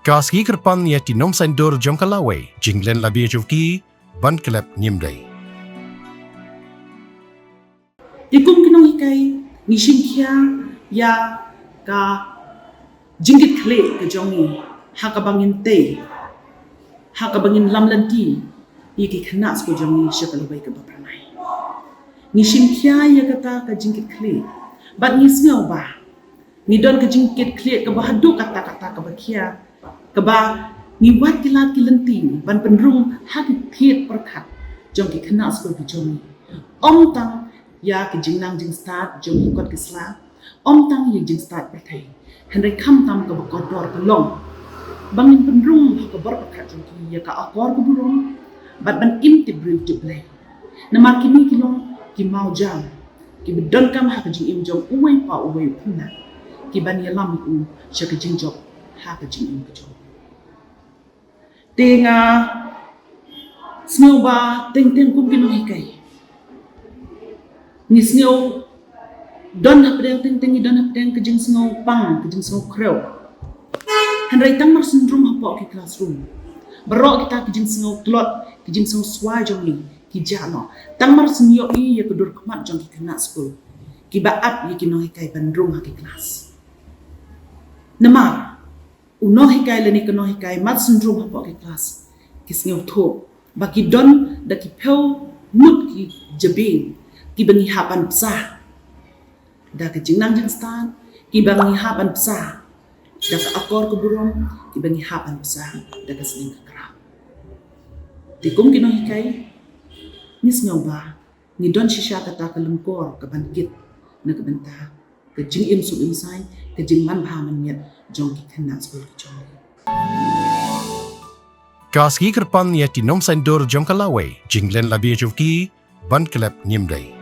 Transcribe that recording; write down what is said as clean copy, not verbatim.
Kaski kerpan ya tinom sendur jong kalawe, jinglen labi jovki, ban kelep nyimdai. Tikum Nonghikai ngishin kia ya ka jingit kle ke jongi haka bangin te haka bangin lamlanti iki khanas ko jongi shakalabai ke bapranai ngishin kia ya kata ka jingit kle bat ngisngau ba ni don ka jingit kle ke bahadu kata-kata ke bakia ke ba ni wat kilat kilenting ban penrung haki thiet perkhat jongi khanas ko jongi om tang ya ke Jingnang Jingstad jongi kot kisla om tang ye Jingstad perthai henry kham tam ke kodor ke long bangin penrung ke bor perkhat jongi ya ka Akor ke Burom bat ban imtibril tiblai namar kini kilong ki mau jam ki bedon kam ha ke jing im jong uwai pa uwai puna ki ban ya lam u sha ke jing job ha ke jing im ke jong tenga snowba teng kum ki Nonghikai ni snow don hapdeng ting don hapdeng ke jing snow pang ke jing snow kreu hanrai tang mar syndrome hapo ki classroom barok kita ke jing snow klot ke jing snow swa jongi ki jano tang mar snyo i ya kedur kemat jong ki kena school ki baap ye ki Nonghikai bandrung ha ki kelas namar Nonghikai leni ke Nonghikai mat syndrome hapo ki kelas ki snow tho baki don da ki peu mut ki Jabieng ki bangi hapan psah da ke Jingnang Jingstad ki bangi hapan psah da ke Akor ke Burom ki bangi hapan psah da ke seling ke kerap tikum ki Nonghikai ni snyoba ni don shisha kata ke lengkor ke bangkit na ke benta ke jing im su im sai ke jing man bha man nyet jong ki kena skul ke jong Kaski kerpan ya tinom sendur jong kalawe, jinglen labi jovki, ban kelep nyimdai.